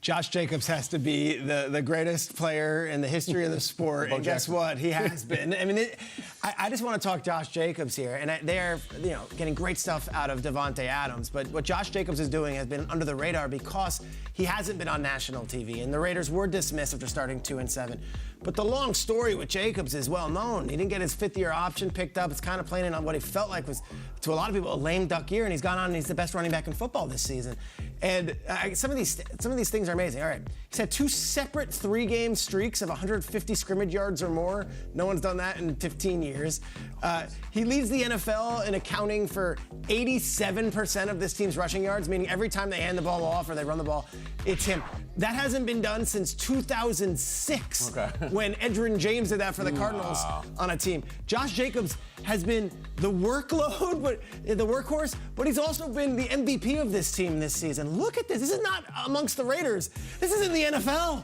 Josh Jacobs has to be the greatest player in the history of the sport. And guess what? He has been. I mean, I just want to talk Josh Jacobs here. And they're getting great stuff out of Davante Adams. But what Josh Jacobs is doing has been under the radar because he hasn't been on national TV. And the Raiders were dismissed after starting 2-7. But the long story with Jacobs is well known. He didn't get his fifth-year option picked up. It's kind of playing on what he felt like was, to a lot of people, a lame duck year. And he's gone on and he's the best running back in football this season. And some of these things are amazing. All right, he's had 2 separate 3-game streaks of 150 scrimmage yards or more. No one's done that in 15 years. He leads the NFL in accounting for 87% of this team's rushing yards, meaning every time they hand the ball off or they run the ball, it's him. That hasn't been done since 2006, when Edgerrin James did that for the Cardinals on a team. Josh Jacobs has been the workload, but the workhorse, but he's also been the MVP of this team this season. Look at this. This is not amongst the Raiders. This is in the NFL.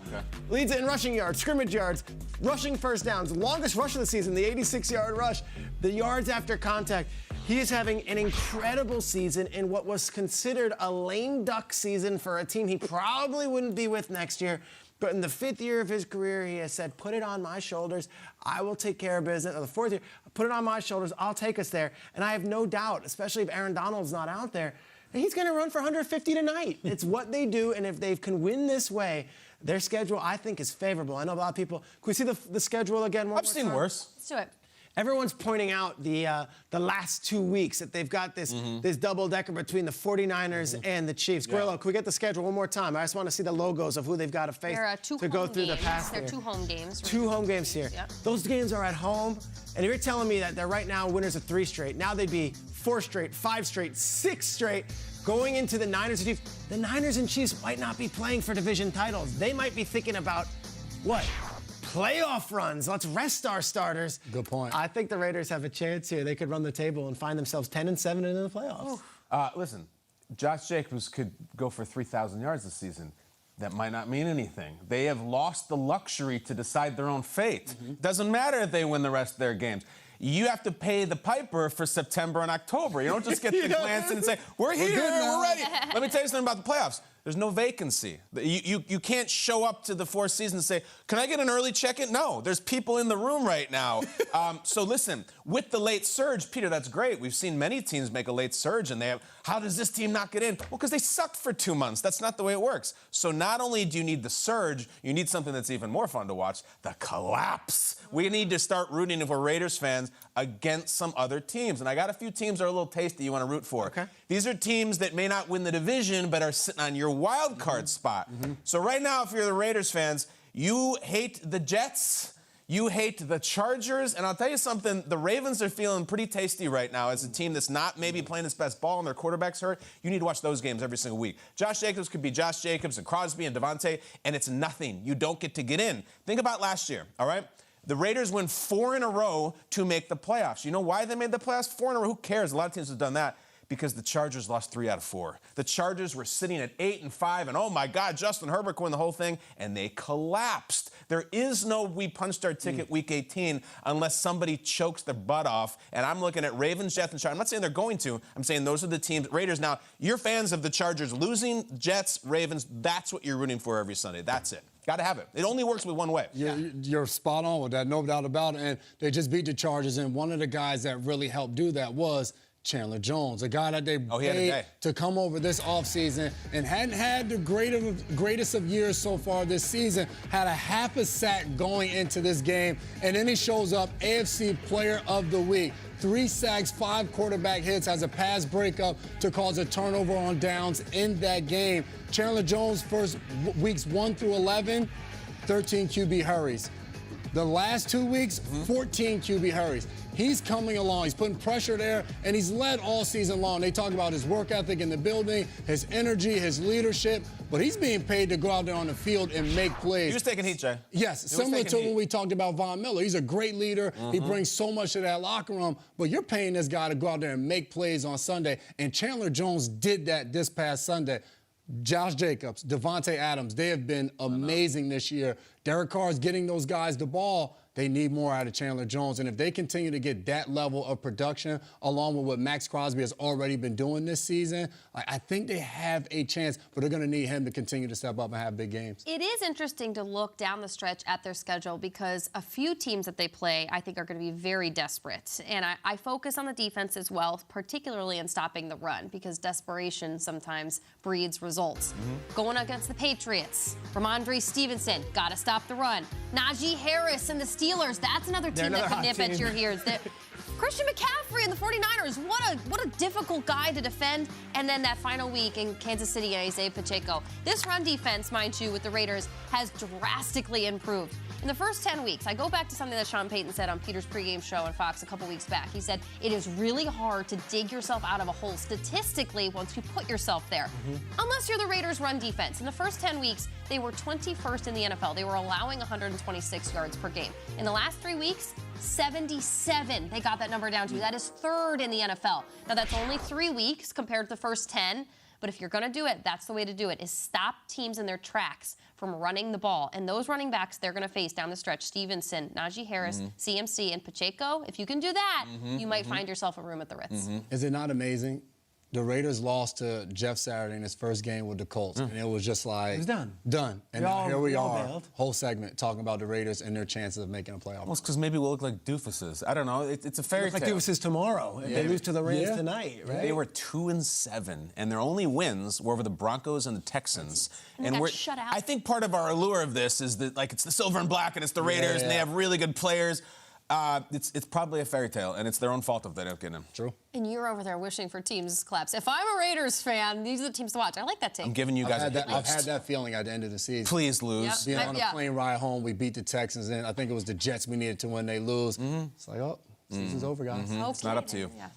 Leads in rushing yards, scrimmage yards, rushing first downs. Longest rush of the season, the 86-yard rush. The yards after contact. He is having an incredible season in what was considered a lame duck season for a team he probably wouldn't be with next year. But in the 5th year of his career, he has said, put it on my shoulders. I will take care of business. Or the 4th year, put it on my shoulders. I'll take us there. And I have no doubt, especially if Aaron Donald's not out there, that he's going to run for 150 tonight. It's what they do. And if they can win this way, their schedule, I think, is favorable. I know a lot of people. Can we see the schedule again one more time? I've seen worse. Let's do it. Everyone's pointing out the last 2 weeks that they've got this double-decker between the 49ers and the Chiefs. Grillo, can we get the schedule one more time? I just want to see the logos of who they've got to face to go through the past. There are 2 home games. 2 home games here. Yep. Those games are at home, and if you're telling me that they're right now winners of 3 straight, now they'd be 4 straight, 5 straight, 6 straight. Going into the Niners and Chiefs, the Niners and Chiefs might not be playing for division titles. They might be thinking about, what? Playoff runs. Let's rest our starters. Good point. I think the Raiders have a chance here. They could run the table and find themselves 10-7 in the playoffs. Listen, Josh Jacobs could go for 3,000 yards this season. That might not mean anything. They have lost the luxury to decide their own fate. Doesn't matter if they win the rest of their games. You have to pay the piper for September and October. You don't just get to glance in and say, we're here, we're ready. Let me tell you something about the playoffs. There's no vacancy. You can't show up to the 4th season and say, can I get an early check-in? No, there's people in the room right now. So listen, with the late surge, Peter, that's great. We've seen many teams make a late surge, and they have, how does this team not get in? Well, because they sucked for 2 months. That's not the way it works. So not only do you need the surge, you need something that's even more fun to watch, the collapse. We need to start rooting, if we're Raiders fans, against some other teams. And I got a few teams that are a little tasty you want to root for. These are teams that may not win the division, but are sitting on your wild card spot. So right now, if you're the Raiders fans, you hate the Jets, you hate the Chargers, and I'll tell you something, the Ravens are feeling pretty tasty right now as a team that's not maybe playing its best ball and their quarterback's hurt. You need to watch those games every single week. Josh Jacobs could be Josh Jacobs and Crosby and Davante, and it's nothing. You don't get to get in. Think about last year, all right? The Raiders win 4 in a row to make the playoffs. You know why they made the playoffs? 4 in a row. Who cares? A lot of teams have done that. Because the Chargers lost 3 out of 4. The Chargers were sitting at 8-5, and oh my God, Justin Herbert could win the whole thing, and they collapsed. There is no we punched our ticket week 18 unless somebody chokes their butt off. And I'm looking at Ravens, Jets, and Chargers. I'm not saying they're going to. I'm saying those are the teams. Raiders now, you're fans of the Chargers losing, Jets, Ravens. That's what you're rooting for every Sunday. That's it. Got to have it. It only works with one way. You're spot on with that, no doubt about it. And they just beat the Chargers, and one of the guys that really helped do that was Chandler Jones, a guy that they paid to come over this offseason and hadn't had the greatest of years so far this season, had a half a sack going into this game, and then he shows up AFC Player of the Week. 3 sacks, 5 quarterback hits, has a pass breakup to cause a turnover on downs in that game. Chandler Jones, first weeks 1 through 11, 13 QB hurries. The last 2 weeks, 14 QB hurries. He's coming along. He's putting pressure there, and he's led all season long. They talk about his work ethic in the building, his energy, his leadership, but he's being paid to go out there on the field and make plays. He was taking heat, Jay. Yes, similar to when we talked about Von Miller. He's a great leader. He brings so much to that locker room, but you're paying this guy to go out there and make plays on Sunday, and Chandler Jones did that this past Sunday. Josh Jacobs, Davante Adams, they have been amazing this year. Derek Carr is getting those guys the ball. they need more out of Chandler Jones. And if they continue to get that level of production, along with what Max Crosby has already been doing this season, I think they have a chance, but they're going to need him to continue to step up and have big games. It is interesting to look down the stretch at their schedule because a few teams that they play, I think, are going to be very desperate. And I focus on the defense as well, particularly in stopping the run, because desperation sometimes breeds results. Going against the Patriots, Ramondre Stevenson, got to stop the run. Najee Harris and the Steelers, that's another team that can nip at your ears. Christian McCaffrey and the 49ers, what a difficult guy to defend. And then that final week in Kansas City and Isaiah Pacheco. This run defense, mind you, with the Raiders has drastically improved. In the first 10 weeks, I go back to something that Sean Payton said on Peter's pregame show on Fox a couple weeks back. He said, it is really hard to dig yourself out of a hole statistically once you put yourself there. Unless you're the Raiders' run defense. In the first 10 weeks, they were 21st in the NFL. They were allowing 126 yards per game. In the last 3 weeks, 77. They got that number down to. That is third in the NFL. Now, that's only 3 weeks compared to the first 10. But if you're going to do it, that's the way to do it, is stop teams in their tracks from running the ball. And those running backs they're going to face down the stretch, Stevenson, Najee Harris, CMC, and Pacheco, if you can do that, you might find yourself a room at the Ritz. Is it not amazing? The Raiders lost to Jeff Saturday in his first game with the Colts, and it was just like... It was done. Done. And now here we are, bailed. whole segment, talking about the Raiders and their chances of making a playoff. Well, it's because maybe we'll look like doofuses. I don't know. It's a fairy tale. Like it was his tomorrow. If they lose to the Rams tonight, right? They were 2-7, and their only wins were over the Broncos and the Texans. And got shut out. I think part of our allure of this is that, like, it's the silver and black, and it's the Raiders, and they have really good players. It's probably a fairy tale, and it's their own fault if they don't get him. True. And you're over there wishing for teams to collapse. If I'm a Raiders fan, these are the teams to watch. I like that take. I'm giving you guys a hit I've list. had that feeling at the end of the season. Please lose. Yep. Being on a plane ride home, we beat the Texans, and I think it was the Jets we needed to win. They lose. It's like, oh, season's over, guys. Okay, It's not up to you. Yeah.